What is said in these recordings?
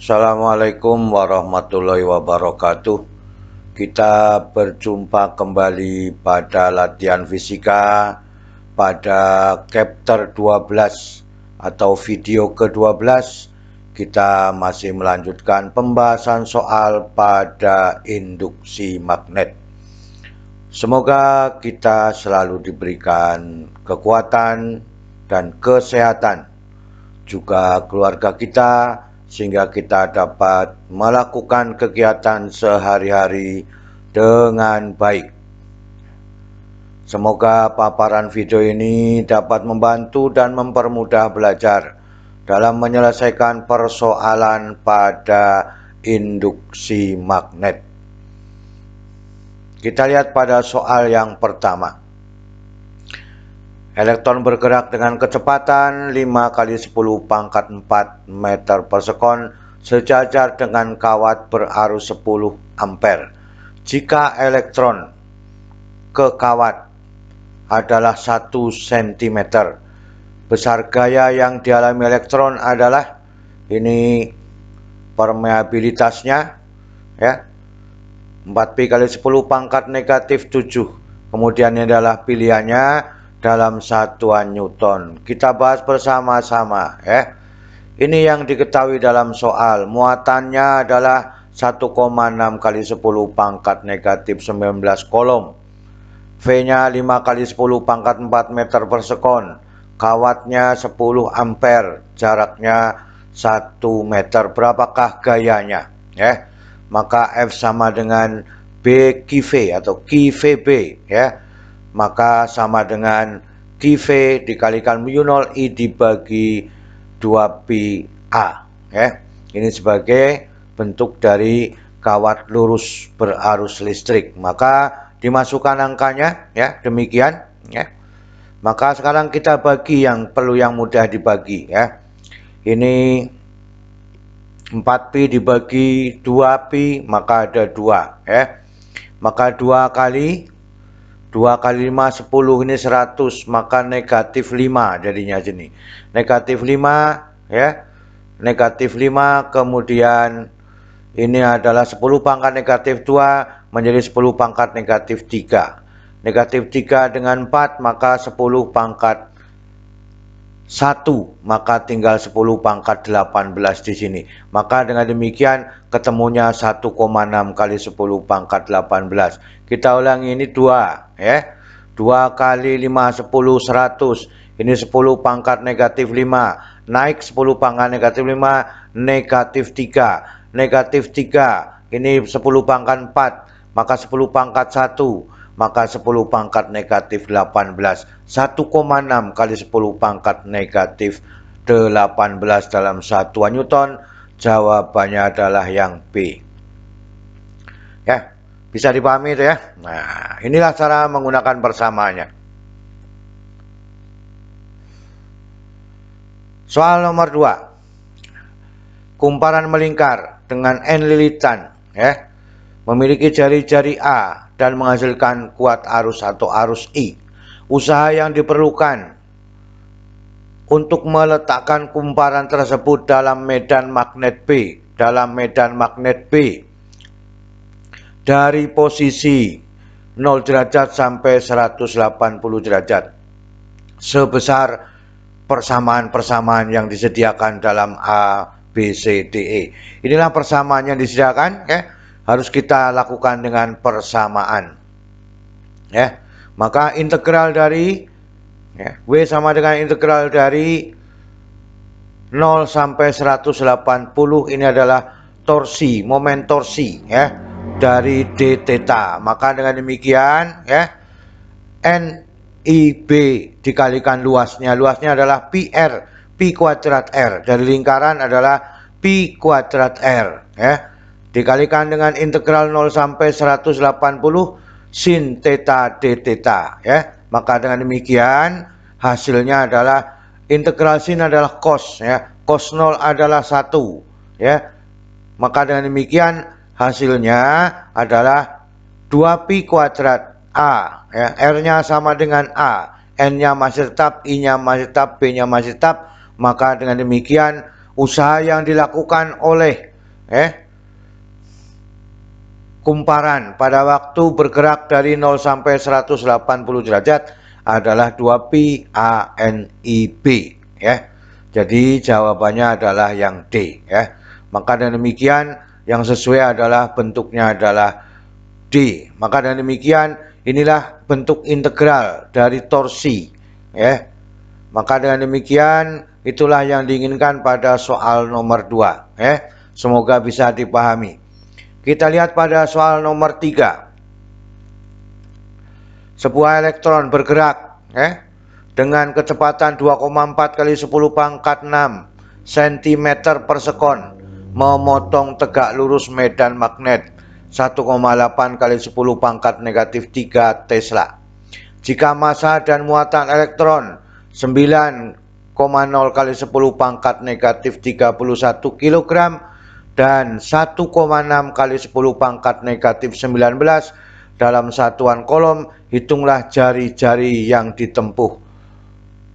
Assalamualaikum warahmatullahi wabarakatuh. Kita berjumpa kembali pada latihan fisika pada chapter 12 atau video ke-12. Kita masih melanjutkan pembahasan soal pada induksi magnet. Semoga kita selalu diberikan kekuatan dan kesehatan, juga keluarga kita, sehingga kita dapat melakukan kegiatan sehari-hari dengan baik. Semoga paparan video ini dapat membantu dan mempermudah belajar dalam menyelesaikan persoalan pada induksi magnet. Kita lihat pada soal yang pertama. Elektron bergerak dengan kecepatan 5 kali 10 pangkat 4 meter per sekon sejajar dengan kawat berarus 10 ampere. Jika elektron ke kawat adalah 1 cm, besar gaya yang dialami elektron adalah, ini permeabilitasnya ya, 4pi kali 10 pangkat negatif 7. Kemudian ini adalah pilihannya dalam satuan Newton. Kita bahas bersama-sama ya. Ini yang diketahui dalam soal. Muatannya adalah 1,6 kali 10 pangkat negatif 19 kolom. V-nya 5 kali 10 pangkat 4 meter per sekon. Kawatnya 10 ampere. Jaraknya 1 meter. Berapakah gayanya? Ya. Maka F sama dengan B QV atau QVB ya. Maka sama dengan QV dikalikan mu0 I dibagi 2pi A ya. Ini sebagai bentuk dari kawat lurus berarus listrik. Maka dimasukkan angkanya ya, demikian ya. Maka sekarang kita bagi yang perlu, yang mudah dibagi ya. Ini 4pi dibagi 2pi, maka ada 2 ya. Maka 2 kali 5 10, ini 100, maka negatif 5 jadinya sini. Negatif 5 ya. Negatif 5, kemudian ini adalah 10 pangkat negatif 2 menjadi 10 pangkat negatif 3. Negatif 3 dengan 4, maka 10 pangkat 1, maka tinggal 10 pangkat 18 di sini. Maka dengan demikian ketemunya 1,6 kali 10 pangkat 18. Kita ulangi, ini 2 ya. 2 kali 5 10 100. Ini 10 pangkat negatif 5. Naik 10 pangkat negatif 5 negatif 3. Negatif 3 ini 10 pangkat 4, maka 10 pangkat 1, maka 10 pangkat negatif 18. 1,6 kali 10 pangkat negatif 18 dalam satuan Newton. Jawabannya adalah yang B. Ya, bisa dipahami itu ya. Nah, inilah cara menggunakan persamaannya. Soal nomor 2. Kumparan melingkar dengan N lilitan ya, memiliki jari-jari A dan menghasilkan kuat arus atau arus I. Usaha yang diperlukan untuk meletakkan kumparan tersebut dalam medan magnet B, dari posisi 0 derajat sampai 180 derajat sebesar persamaan-persamaan yang disediakan dalam A, B, C, D, E. Inilah persamaan yang disediakan ya. Harus kita lakukan dengan persamaan ya. Maka integral dari ya, W sama dengan integral dari 0 sampai 180, ini adalah torsi, momen torsi ya, dari d theta. Maka dengan demikian ya, NIB dikalikan luasnya adalah pi kuadrat R, dari lingkaran adalah pi kuadrat R ya, dikalikan dengan integral 0 sampai 180 sin theta d theta ya. Maka dengan demikian hasilnya adalah integral sin adalah cos ya, cos 0 adalah 1 ya. Maka dengan demikian hasilnya adalah 2pi kuadrat A ya, R-nya sama dengan A, N-nya masih tetap, I-nya masih tetap, B-nya masih tetap. Maka dengan demikian usaha yang dilakukan oleh Kumparan pada waktu bergerak dari 0 sampai 180 derajat adalah 2pi ANIB ya. Jadi jawabannya adalah yang D ya. Maka dengan demikian yang sesuai adalah bentuknya adalah D. Maka dengan demikian inilah bentuk integral dari torsi ya. Maka dengan demikian itulah yang diinginkan pada soal nomor 2 ya. Semoga bisa dipahami. Kita lihat pada soal nomor 3. Sebuah elektron bergerak dengan kecepatan 2,4 kali 10 pangkat 6 cm per sekon memotong tegak lurus medan magnet 1,8 kali 10 pangkat negatif 3 Tesla. Jika massa dan muatan elektron 9,0 kali 10 pangkat negatif 31 kg dan 1,6 kali 10 pangkat negatif 19 dalam satuan kolom, hitunglah jari-jari yang ditempuh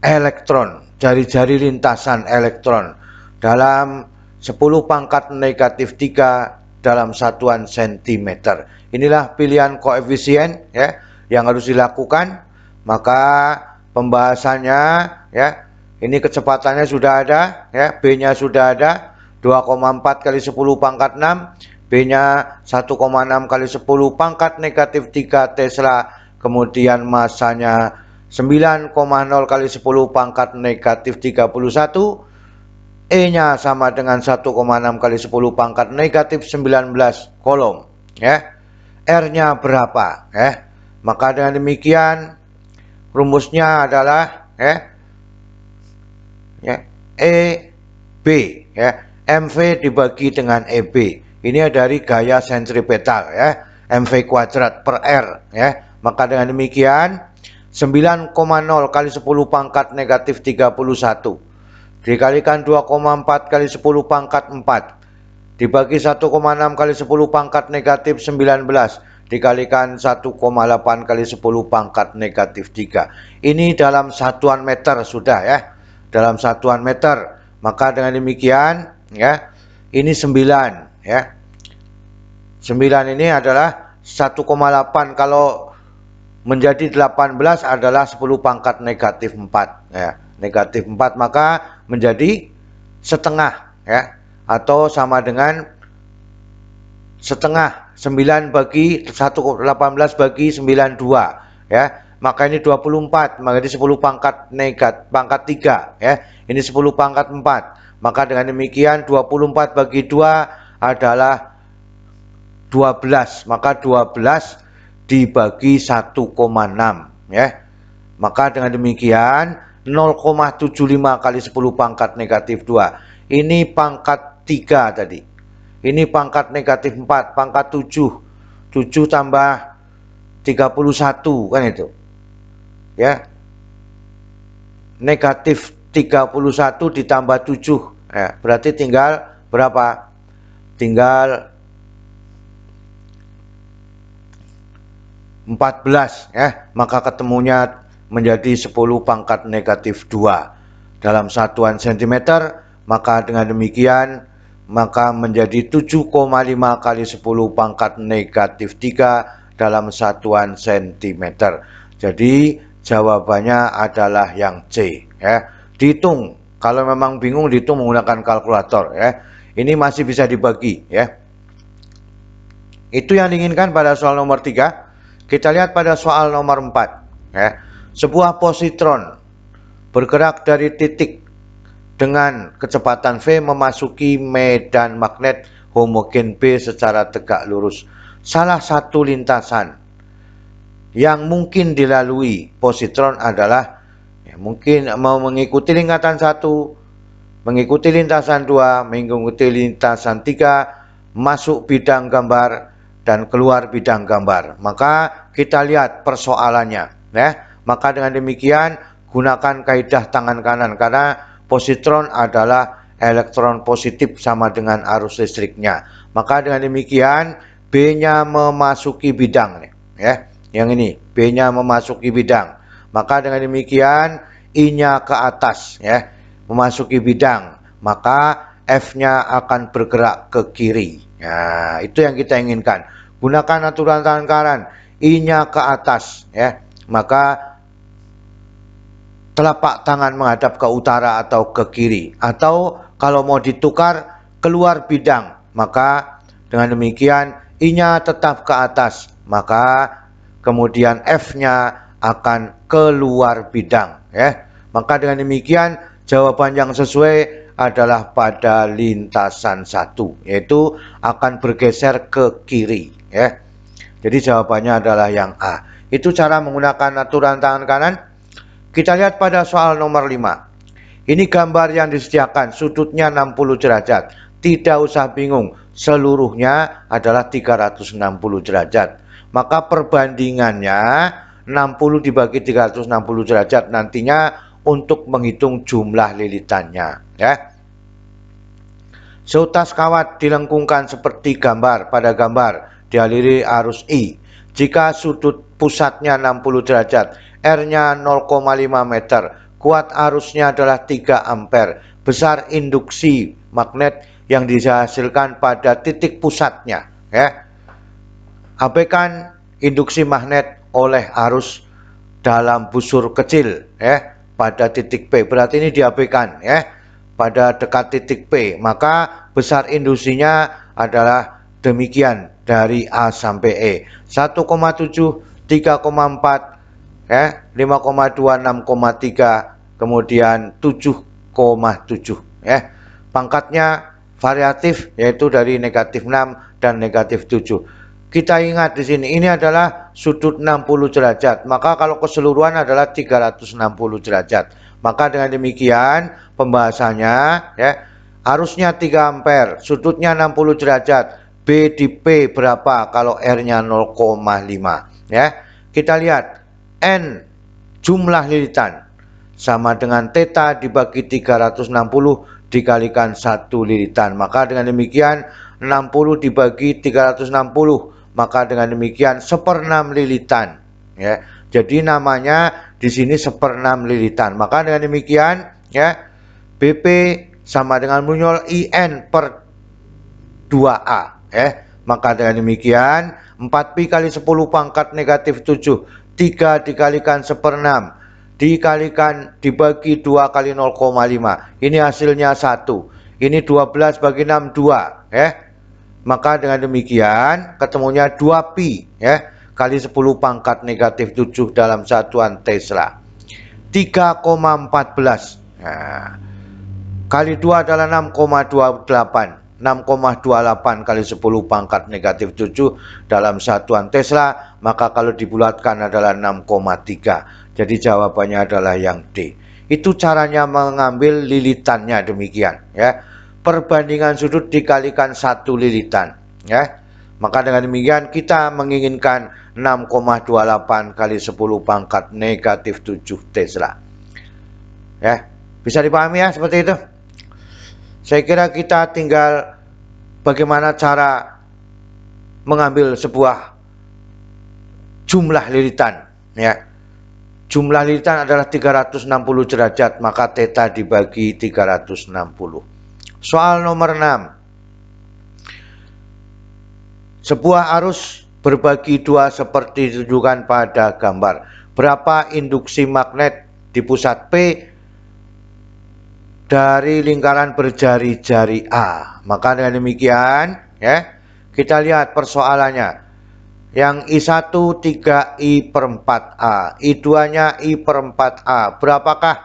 elektron, jari-jari lintasan elektron dalam 10 pangkat negatif 3 dalam satuan sentimeter. Inilah pilihan koefisien ya yang harus dilakukan. Maka pembahasannya ya, ini kecepatannya sudah ada ya, B-nya sudah ada 2,4 kali 10 pangkat 6, B-nya 1,6 kali 10 pangkat negatif 3 Tesla, kemudian massanya 9,0 kali 10 pangkat negatif 31, E-nya sama dengan 1,6 kali 10 pangkat negatif 19 kolom ya. R-nya berapa ya? Maka dengan demikian rumusnya adalah EB ya. MV dibagi dengan EB. Ini dari gaya sentripetal ya. MV kuadrat per R ya. Maka dengan demikian 9,0 kali 10 pangkat negatif 31 dikalikan 2,4 kali 10 pangkat 4 dibagi 1,6 kali 10 pangkat negatif 19 dikalikan 1,8 kali 10 pangkat negatif 3. Ini dalam satuan meter sudah ya. Dalam satuan meter. Maka dengan demikian ya, ini 9 ya. 9 ini adalah 1,8 kalau menjadi 18 adalah 10 pangkat negatif 4 ya. Negatif 4 maka menjadi setengah ya, atau sama dengan setengah 9 bagi 18 bagi 92 ya. Maka ini 24, maka ini 10 pangkat negatif pangkat 3 ya. Ini 10 pangkat 4. Maka dengan demikian 24 bagi 2 adalah 12. Maka 12 dibagi 1,6 ya. Maka dengan demikian 0,75 kali 10 pangkat negatif 2. Ini pangkat 3 tadi. Ini pangkat negatif 4, pangkat 7. 7 tambah 31 kan itu. Ya. Negatif 31 ditambah 7 ya, berarti tinggal berapa? Tinggal 14 ya. Maka ketemunya menjadi 10 pangkat negatif 2 dalam satuan sentimeter. Maka dengan demikian maka menjadi 7,5 kali 10 pangkat negatif 3 dalam satuan sentimeter. Jadi jawabannya adalah yang C ya. Dihitung, kalau memang bingung dihitung menggunakan kalkulator ya. Ini masih bisa dibagi ya. Itu yang diinginkan pada soal nomor 3. Kita lihat pada soal nomor 4 ya. Sebuah positron bergerak dari titik dengan kecepatan V memasuki medan magnet homogen B secara tegak lurus. Salah satu lintasan yang mungkin dilalui positron adalah mungkin mau mengikuti lingkaran 1, mengikuti lintasan 2, mengikuti lintasan 3, masuk bidang gambar dan keluar bidang gambar. Maka kita lihat persoalannya ya. Maka dengan demikian gunakan kaidah tangan kanan karena positron adalah elektron positif sama dengan arus listriknya. Maka dengan demikian B-nya memasuki bidang ya. Yang ini B-nya memasuki bidang. Maka dengan demikian I-nya ke atas ya, memasuki bidang. Maka F-nya akan bergerak ke kiri. Nah, itu yang kita inginkan. Gunakan aturan tangkaran, I-nya ke atas, ya. Maka telapak tangan menghadap ke utara atau ke kiri. Atau kalau mau ditukar, keluar bidang. Maka dengan demikian I-nya tetap ke atas. Maka kemudian F-nya akan keluar bidang, ya. Maka dengan demikian jawaban yang sesuai adalah pada lintasan 1, yaitu akan bergeser ke kiri, ya. Jadi jawabannya adalah yang A. Itu cara menggunakan aturan tangan kanan. Kita lihat pada soal nomor 5. Ini gambar yang disediakan, sudutnya 60 derajat. Tidak usah bingung, seluruhnya adalah 360 derajat. Maka perbandingannya 60 dibagi 360 derajat nantinya untuk menghitung jumlah lilitannya, ya. Seutas kawat dilengkungkan seperti gambar. Pada gambar dialiri arus I. Jika sudut pusatnya 60 derajat, R-nya 0,5 meter, kuat arusnya adalah 3 ampere. Besar induksi magnet yang dihasilkan pada titik pusatnya, ya. Abaikan induksi magnet oleh arus dalam busur kecil, ya, pada titik P. Berarti ini diabaikan, ya, pada dekat titik P. Maka besar induksinya adalah demikian dari A sampai E. 1,7, 3,4, ya, 5,2, 6,3, kemudian 7,7, ya. Pangkatnya variatif, yaitu dari negatif 6 dan negatif 7. Kita ingat di sini ini adalah sudut 60 derajat. Maka kalau keseluruhan adalah 360 derajat. Maka dengan demikian pembahasannya, ya, arusnya 3 ampere, sudutnya 60 derajat. B di P berapa kalau R-nya 0,5, ya. Kita lihat N jumlah lilitan sama dengan theta dibagi 360 dikalikan 1 lilitan. Maka dengan demikian 60 dibagi 360, maka dengan demikian 1/6 lilitan, ya. Jadi namanya di sini 1/6 lilitan. Maka dengan demikian, ya, BP sama dengan munyol IN per 2A, ya. Maka dengan demikian 4pi kali 10 pangkat negatif 7, 3 dikalikan 1/6 dikalikan dibagi 2 kali 0,5. Ini hasilnya 1. Ini 12 bagi 6, 2, ya. Maka dengan demikian ketemunya 2pi, ya, kali 10 pangkat negatif 7 dalam satuan Tesla. 3,14. Nah, kali 2 adalah 6,28. 6,28 kali 10 pangkat negatif 7 dalam satuan Tesla. Maka kalau dibulatkan adalah 6,3. Jadi jawabannya adalah yang D. Itu caranya mengambil lilitannya demikian, ya. Perbandingan sudut dikalikan 1 lilitan, ya. Maka dengan demikian kita menginginkan 6,28 kali 10 pangkat negatif 7 Tesla, ya. Bisa dipahami, ya, seperti itu. Saya kira kita tinggal bagaimana cara mengambil sebuah jumlah lilitan, ya. Jumlah lilitan adalah 360 derajat, maka theta dibagi 360. Soal nomor 6. Sebuah arus berbagi 2 seperti ditunjukkan pada gambar. Berapa induksi magnet di pusat P dari lingkaran berjari-jari A? Maka dengan demikian, ya, kita lihat persoalannya. Yang I1 3I per 4A, I2-nya I per 4A. Berapakah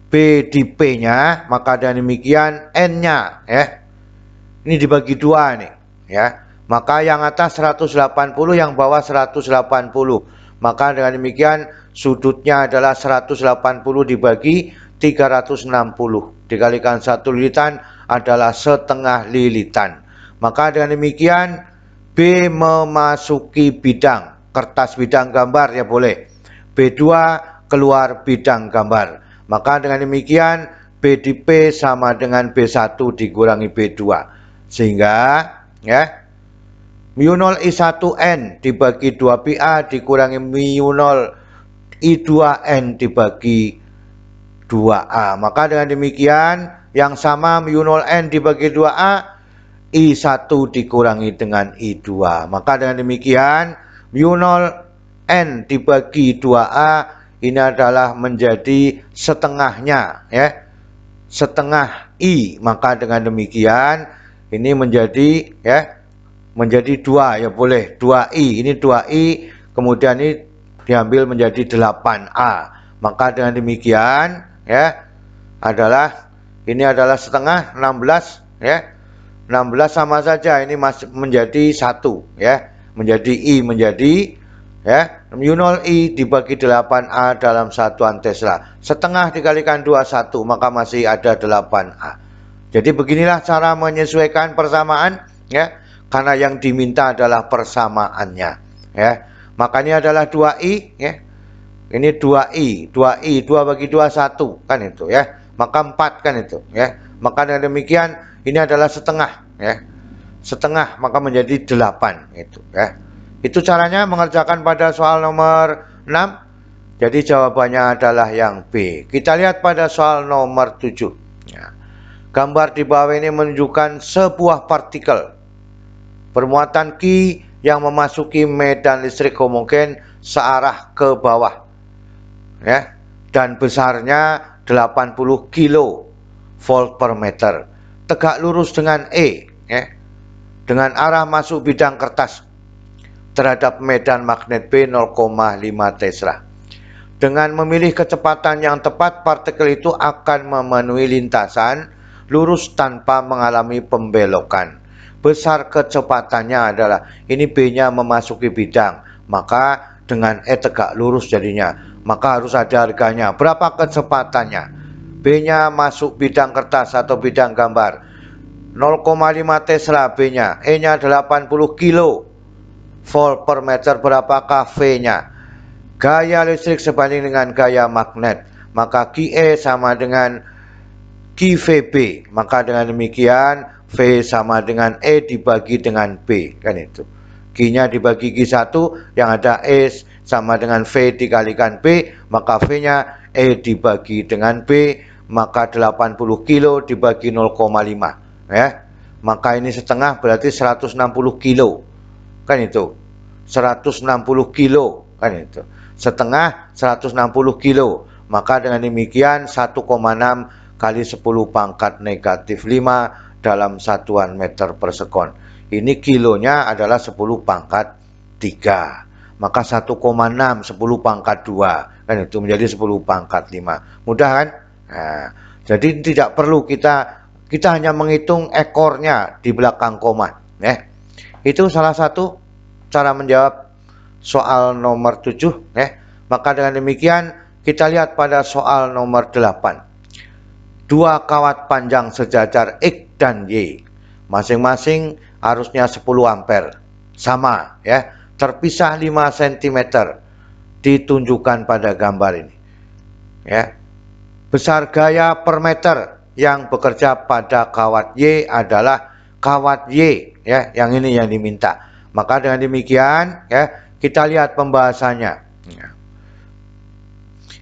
B di P-nya? Maka dengan demikian N-nya, ya, ini dibagi 2 nih, ya. Maka yang atas 180, yang bawah 180. Maka dengan demikian sudutnya adalah 180 dibagi 360 dikalikan 1 lilitan adalah setengah lilitan. Maka dengan demikian B memasuki bidang, kertas bidang gambar, ya, boleh. B2 keluar bidang gambar. Maka dengan demikian B di P sama dengan B1 dikurangi B2. Sehingga, ya, mu0 I1N dibagi 2PA dikurangi mu0 I2N dibagi 2A. Maka dengan demikian yang sama mu 0 N dibagi 2A, I1 dikurangi dengan I2. Maka dengan demikian mu 0 N dibagi 2A ini adalah menjadi setengahnya, ya, setengah I. Maka dengan demikian ini menjadi, ya, menjadi 2, ya boleh 2I. Ini 2I, kemudian ini diambil menjadi 8A. Maka dengan demikian, ya, adalah ini adalah setengah 16, ya. 16 sama saja, ini masih menjadi 1, ya. Menjadi I menjadi, ya, mu 0 I dibagi 8A dalam satuan Tesla. Setengah dikalikan 21, maka masih ada 8A. Jadi beginilah cara menyesuaikan persamaan, ya. Karena yang diminta adalah persamaannya, ya. Makanya adalah 2I, ya. Ini 2I, 2I, 2 bagi 2 1 kan itu, ya. Maka 4 kan itu, ya. Maka dengan demikian ini adalah setengah, ya. Setengah maka menjadi 8 itu, ya. Itu caranya mengerjakan pada soal nomor 6. Jadi jawabannya adalah yang B. Kita lihat pada soal nomor 7. Ya. Gambar di bawah ini menunjukkan sebuah partikel bermuatan Q yang memasuki medan listrik homogen searah ke bawah, ya, dan besarnya 80 kilo volt per meter. Tegak lurus dengan E, ya, dengan arah masuk bidang kertas terhadap medan magnet B 0,5 Tesla. Dengan memilih kecepatan yang tepat, partikel itu akan memenuhi lintasan lurus tanpa mengalami pembelokan. Besar kecepatannya adalah, ini B-nya memasuki bidang, maka dengan E tegak lurus jadinya, maka harus ada harganya. Berapa kecepatannya? B-nya masuk bidang kertas atau bidang gambar 0,5 Tesla B-nya, E-nya 80 kilo volt per meter. Berapakah V-nya? Gaya listrik sebanding dengan gaya magnet, maka QE sama dengan QVB. Maka dengan demikian V sama dengan E dibagi dengan B, kan itu. Q-nya dibagi Q1, yang ada E sama dengan V dikalikan B, maka V-nya E dibagi dengan B, maka 80 kilo dibagi 0,5, ya. Maka ini setengah berarti 160 kilo, kan itu. 160 kilo, kan itu. Setengah 160 kilo. Maka dengan demikian 1,6 kali 10 pangkat negatif 5 dalam satuan meter per sekon. Ini kilonya adalah 10 pangkat 3. Maka 1,6 10 pangkat 2, kan itu menjadi 10 pangkat 5. Mudah kan? Nah, jadi tidak perlu kita hanya menghitung ekornya di belakang koma, ya. Itu salah satu cara menjawab soal nomor 7, ya. Maka dengan demikian kita lihat pada soal nomor 8. Dua kawat panjang sejajar X dan Y, masing-masing arusnya 10 ampere, sama, ya, terpisah 5 cm, ditunjukkan pada gambar ini, ya. Besar gaya per meter yang bekerja pada kawat Y adalah kawat Y, ya, yang ini yang diminta. Maka dengan demikian, ya, kita lihat pembahasannya.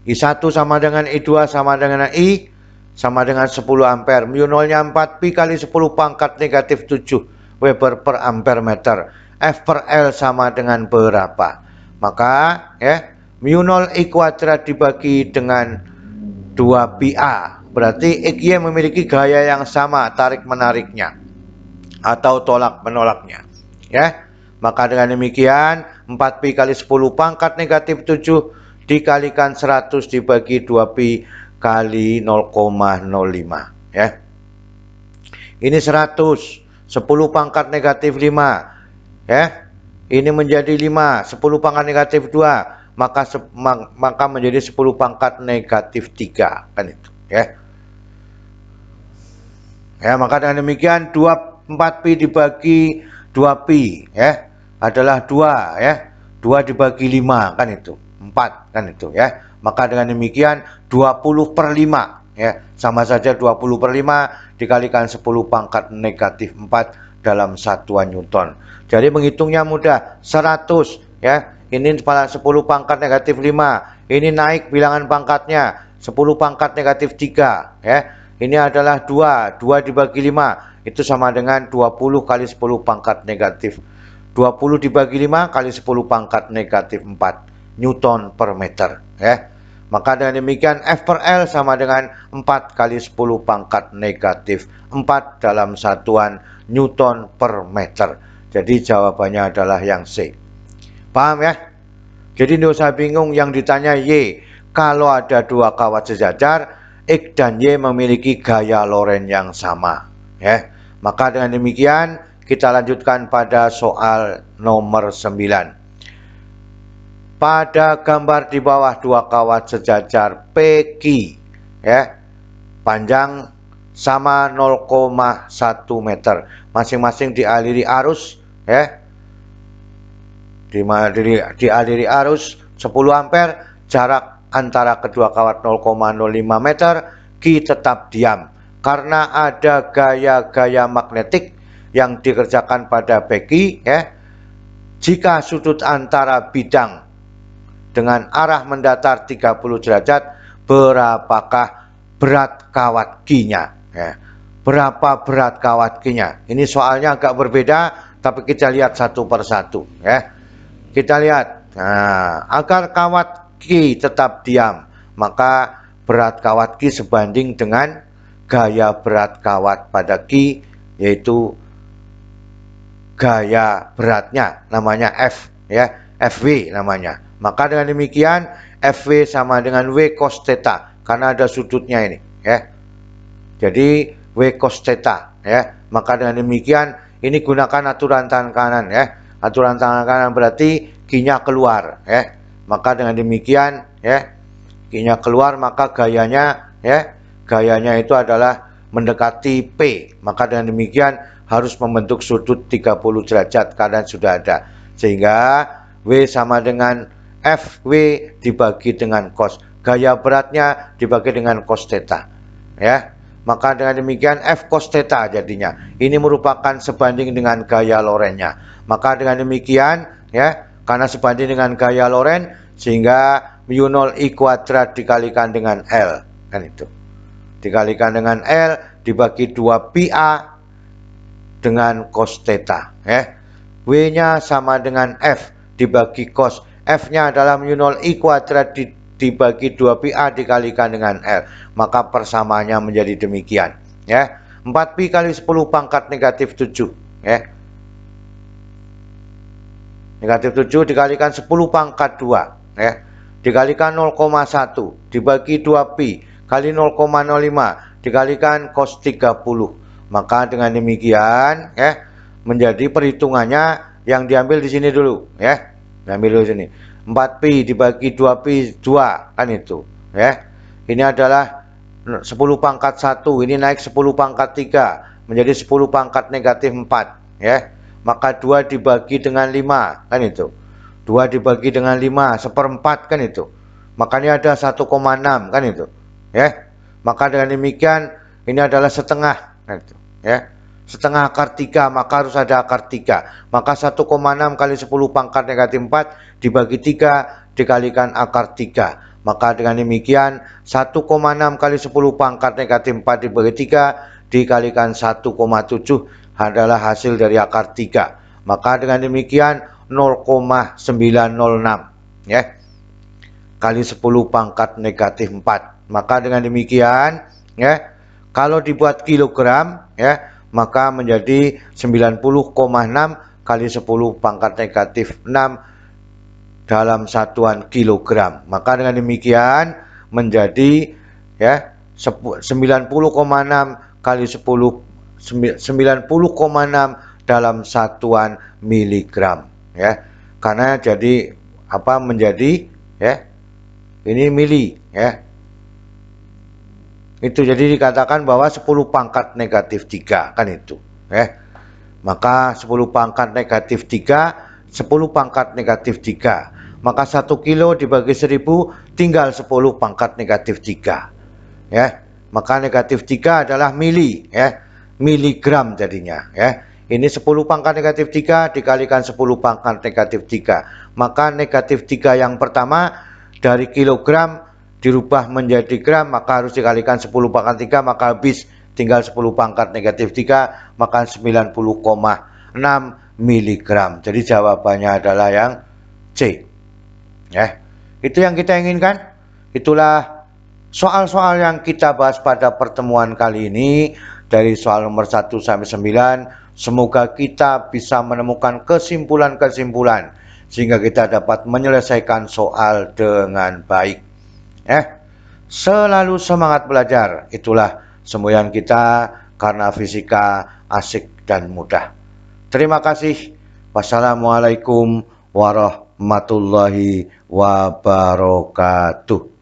I1 sama dengan I2 sama dengan I sama dengan 10 ampere. Mu 0-nya 4pi kali 10 pangkat negatif 7 Weber per ampere meter. F per L sama dengan berapa? Maka, ya, mu 0 I kuadrat dibagi dengan 2pi-A. Berarti XY memiliki gaya yang sama tarik-menariknya atau tolak-menolaknya, ya. Maka dengan demikian 4pi kali 10 pangkat negatif 7 dikalikan 100 dibagi 2pi kali 0,05, ya. Ini 100, 10 pangkat negatif 5, ya. Ini menjadi 5, 10 pangkat negatif 2, maka menjadi 10 pangkat negatif 3, kan itu, ya. Ya, maka dengan demikian 4pi dibagi 2pi, ya, adalah 2, ya. 2 dibagi 5, kan itu 4, kan itu, ya. Maka dengan demikian 20/5, ya, sama saja 20/5 dikalikan 10 pangkat negatif 4 dalam satuan Newton. Jadi menghitungnya mudah. 100, ya, ini pada 10 pangkat negatif 5, ini naik bilangan pangkatnya 10 pangkat negatif 3, ya. Ini adalah 2. 2 dibagi 5 itu sama dengan 20 kali 10 pangkat negatif 20 dibagi 5 kali 10 pangkat negatif 4 Newton per meter ya. Maka dengan demikian F per L sama dengan 4 kali 10 pangkat negatif 4 dalam satuan Newton per meter. Jadi jawabannya adalah yang C. Paham ya? Jadi tidak usah bingung yang ditanya Y. Kalau ada dua kawat sejajar, X dan Y memiliki gaya Lorentz yang sama. Ya. Maka dengan demikian kita lanjutkan pada soal nomor 9. Pada gambar di bawah dua kawat sejajar PQ, ya, panjang sama 0,1 meter. Masing-masing dialiri arus, ya. Dialiri arus 10 ampere, jarak antara kedua kawat 0,05 meter, Q tetap diam karena ada gaya-gaya magnetik yang dikerjakan pada PQ ya. Jika sudut antara bidang dengan arah mendatar 30 derajat, berapakah berat kawat Q-nya ya. Berapa berat kawat Q-nya? Ini soalnya agak berbeda, tapi kita lihat satu persatu ya. Kita lihat, nah, agar kawat Q tetap diam, maka berat kawat Q sebanding dengan gaya berat kawat pada Q, yaitu gaya beratnya, namanya F, ya, Fw namanya. Maka dengan demikian, Fw sama dengan W cos theta, karena ada sudutnya ini, ya. Jadi W cos theta, ya. Maka dengan demikian, ini gunakan aturan tangan kanan, ya. Aturan tangan kanan berarti Q-nya keluar ya. Maka dengan demikian ya, Q-nya keluar maka gayanya ya, gayanya itu adalah mendekati P. Maka dengan demikian harus membentuk sudut 30 derajat karena sudah ada. Sehingga W sama dengan Fw dibagi dengan cos. Gaya beratnya dibagi dengan cos theta. Ya. Maka dengan demikian F cos theta jadinya. Ini merupakan sebanding dengan gaya Lorentz-nya. Maka dengan demikian ya, karena sebanding dengan gaya Lorentz sehingga mu0 I kuadrat dikalikan dengan L kan itu. Dikalikan dengan L dibagi 2 pi A dengan cos theta ya. W-nya sama dengan F dibagi cos. F-nya adalah mu0 I kuadrat dibagi 2 pi A dikalikan dengan L. Maka persamaannya menjadi demikian ya. 4 pi kali 10 pangkat negatif 7 ya. Negatif 7 dikalikan 10 pangkat 2 ya. Dikalikan 0,1 dibagi 2 pi kali 0,05 dikalikan cos 30. Maka dengan demikian ya, menjadi perhitungannya yang diambil di sini dulu ya. Diambil dulu sini. 4 pi dibagi 2 pi 2 kan itu ya. Ini adalah 10 pangkat 1, ini naik 10 pangkat 3 menjadi 10 pangkat negatif 4 ya. Maka 2 dibagi dengan 5 kan itu. 2 dibagi dengan 5 seperempat kan itu. Makanya ada 1,6 kan itu ya. Maka dengan demikian ini adalah setengah kan itu ya. Setengah akar 3, maka harus ada akar 3. Maka 1,6 kali 10 pangkat negatif 4 dibagi 3 dikalikan akar 3. Maka dengan demikian 1,6 kali 10 pangkat negatif 4 dibagi 3 dikalikan 1,7 adalah hasil dari akar 3. Maka dengan demikian 0,906 ya. Kali 10 pangkat negatif 4. Maka dengan demikian ya, kalau dibuat kilogram ya, maka menjadi 90,6 kali 10 pangkat negatif 6 dalam satuan kilogram. Maka dengan demikian menjadi ya 90,6 kali 10 90,6 dalam satuan miligram ya. Karena jadi apa menjadi ya, ini mili ya. Itu jadi dikatakan bahwa 10 pangkat negatif 3 kan itu ya. Maka 10 pangkat negatif 3 10 pangkat negatif 3. Maka 1 kilo dibagi 1000 tinggal 10 pangkat negatif 3 ya. Maka negatif 3 adalah mili ya, miligram jadinya ya. Ini 10 pangkat negatif 3 dikalikan 10 pangkat negatif 3. Maka negatif 3 yang pertama dari kilogram dirubah menjadi gram, maka harus dikalikan 10 pangkat 3, maka habis tinggal 10 pangkat negatif 3, maka 90,6 miligram. Jadi jawabannya adalah yang C. Ya, itu yang kita inginkan. Itulah soal-soal yang kita bahas pada pertemuan kali ini, dari soal nomor 1 sampai 9. Semoga kita bisa menemukan kesimpulan-kesimpulan sehingga kita dapat menyelesaikan soal dengan baik. Selalu semangat belajar. Itulah semboyan kita, karena fisika asik dan mudah. Terima kasih. Wassalamualaikum warahmatullahi wabarakatuh.